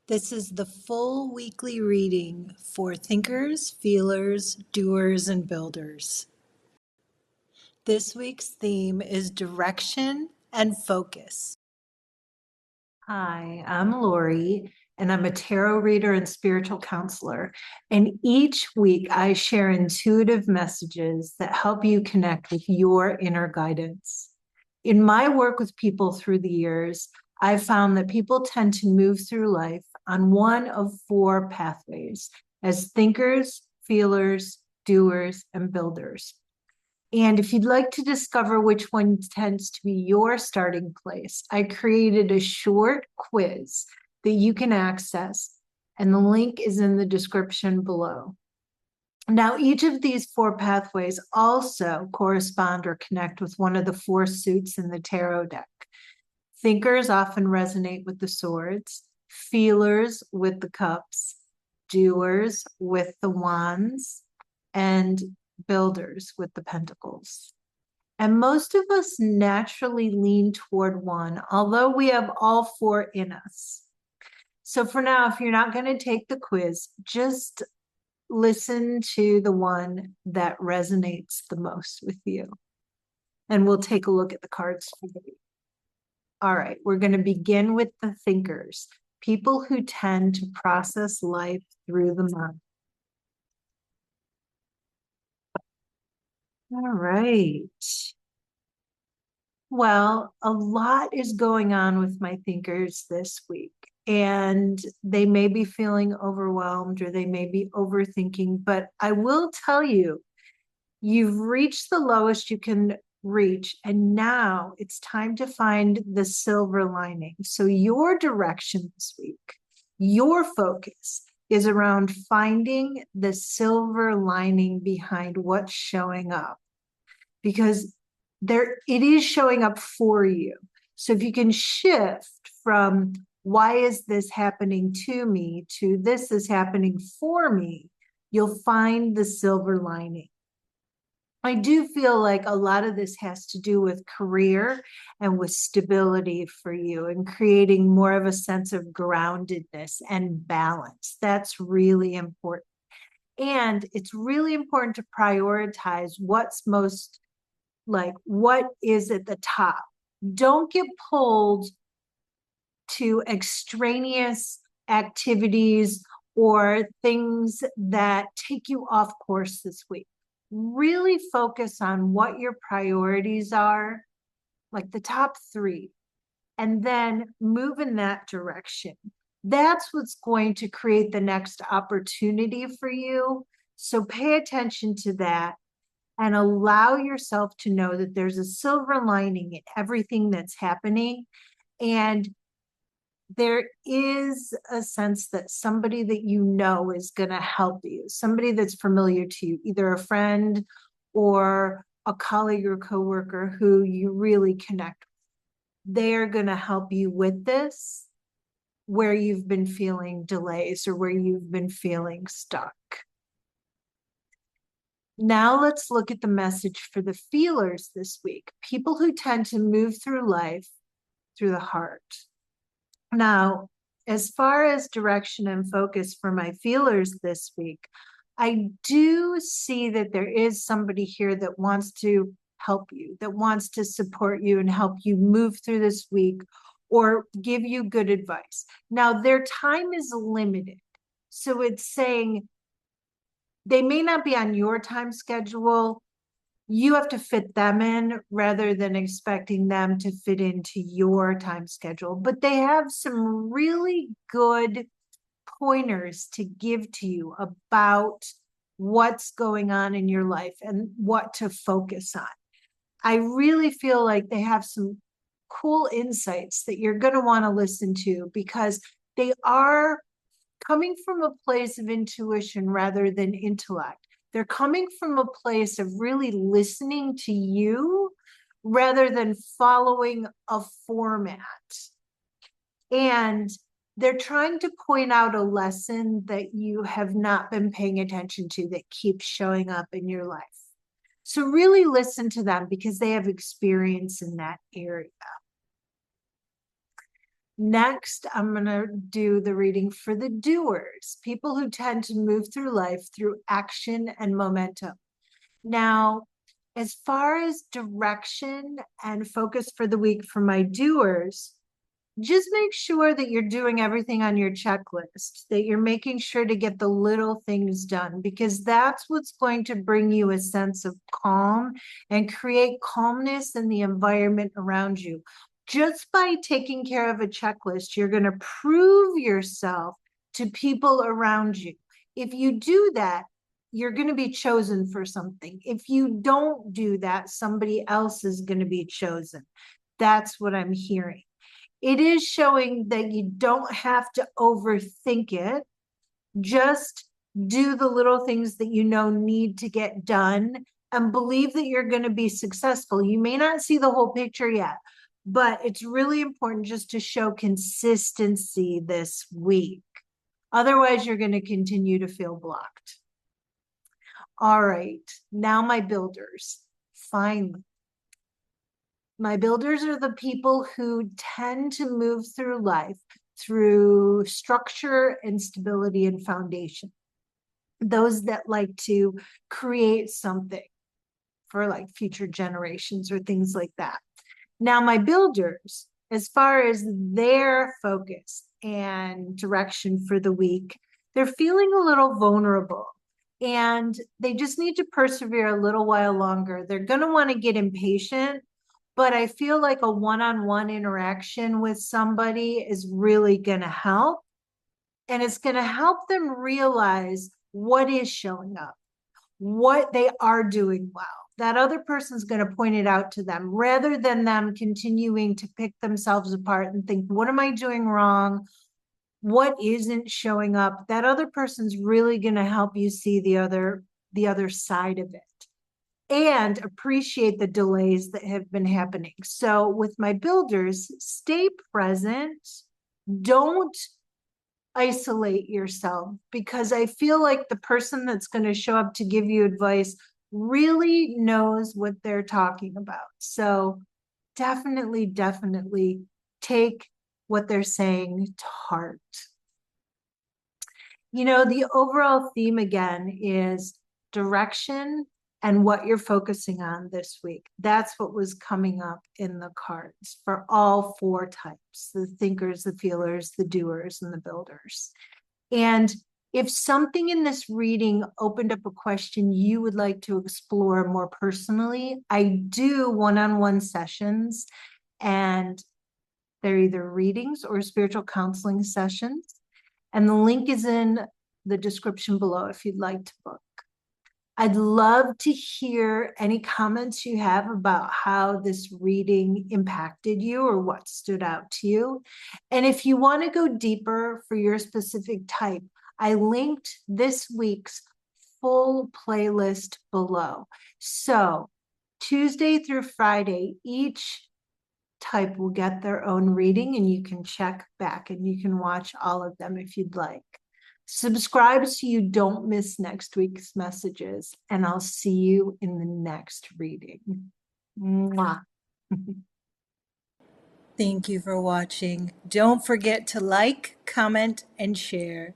This is the full weekly reading for thinkers, feelers, doers, and builders. This week's theme is direction and focus. Hi, I'm Lori, and I'm a tarot reader and spiritual counselor. And each week I share intuitive messages that help you connect with your inner guidance. In my work with people through the years, I've found that people tend to move through life on one of four pathways as thinkers, feelers, doers, and builders. And if you'd like to discover which one tends to be your starting place, I created a short quiz that you can access, and the link is in the description below. Now, each of these four pathways also correspond or connect with one of the four suits in the tarot deck. Thinkers often resonate with the swords, feelers with the cups, doers with the wands, and builders with the pentacles. And most of us naturally lean toward one, although we have all four in us. So for now, if you're not going to take the quiz, just listen to the one that resonates the most with you. And we'll take a look at the cards for you. All right, we're going to begin with the thinkers, people who tend to process life through the mind. All right. Well, a lot is going on with my thinkers this week, and they may be feeling overwhelmed or they may be overthinking, but I will tell you, you've reached the lowest you can reach, and now it's time to find the silver lining. So your direction this week, your focus is around finding the silver lining behind what's showing up, because it is showing up for you. So if you can shift from why is this happening to me to this is happening for me, you'll find the silver lining. I do feel like a lot of this has to do with career and with stability for you and creating more of a sense of groundedness and balance. That's really important. And it's really important to prioritize what's most, like, what is at the top. Don't get pulled to extraneous activities or things that take you off course this week. Really focus on what your priorities are, like the top three, and then move in that direction. That's what's going to create the next opportunity for you. So pay attention to that and allow yourself to know that there's a silver lining in everything that's happening. And there is a sense that somebody that you know is going to help you, somebody that's familiar to you, either a friend or a colleague or coworker who you really connect with. They're going to help you with this, where you've been feeling delays or where you've been feeling stuck. Now let's look at the message for the feelers this week, people who tend to move through life through the heart. Now, as far as direction and focus for my feelers this week, I do see that there is somebody here that wants to help you, that wants to support you and help you move through this week or give you good advice. Now, their time is limited. So it's saying they may not be on your time schedule. You have to fit them in rather than expecting them to fit into your time schedule. But they have some really good pointers to give to you about what's going on in your life and what to focus on. I really feel like they have some cool insights that you're going to want to listen to, because they are coming from a place of intuition rather than intellect. They're coming from a place of really listening to you rather than following a format. And they're trying to point out a lesson that you have not been paying attention to that keeps showing up in your life. So really listen to them because they have experience in that area. Next, I'm going to do the reading for the doers, people who tend to move through life through action and momentum. Now, as far as direction and focus for the week for my doers, just make sure that you're doing everything on your checklist, that you're making sure to get the little things done, because that's what's going to bring you a sense of calm and create calmness in the environment around you. Just by taking care of a checklist, you're going to prove yourself to people around you. If you do that, you're going to be chosen for something. If you don't do that, somebody else is going to be chosen. That's what I'm hearing. It is showing that you don't have to overthink it. Just do the little things that you know need to get done and believe that you're going to be successful. You may not see the whole picture yet, but it's really important just to show consistency this week. Otherwise, you're going to continue to feel blocked. All right, now my builders. Finally. My builders are the people who tend to move through life through structure and stability and foundation. Those that like to create something for like future generations or things like that. Now, my builders, as far as their focus and direction for the week, they're feeling a little vulnerable and they just need to persevere a little while longer. They're going to want to get impatient, but I feel like a one-on-one interaction with somebody is really going to help. And it's going to help them realize what is showing up, what they are doing well. That other person's going to point it out to them rather than them continuing to pick themselves apart and think, what am I doing wrong? What isn't showing up? That other person's really going to help you see the other side of it and appreciate the delays that have been happening. So with my builders, stay present. Don't isolate yourself, because I feel like the person that's going to show up to give you advice really knows what they're talking about. So definitely take what they're saying to heart. You know, the overall theme again is direction and what you're focusing on this week. That's what was coming up in the cards for all four types: the thinkers, the feelers, the doers, and the builders. And if something in this reading opened up a question you would like to explore more personally, I do one-on-one sessions, and they're either readings or spiritual counseling sessions. And the link is in the description below if you'd like to book. I'd love to hear any comments you have about how this reading impacted you or what stood out to you. And if you want to go deeper for your specific type, I linked this week's full playlist below. So Tuesday through Friday, each type will get their own reading, and you can check back and you can watch all of them if you'd like. Subscribe so you don't miss next week's messages, and I'll see you in the next reading. Mwah. Thank you for watching. Don't forget to like, comment, and share.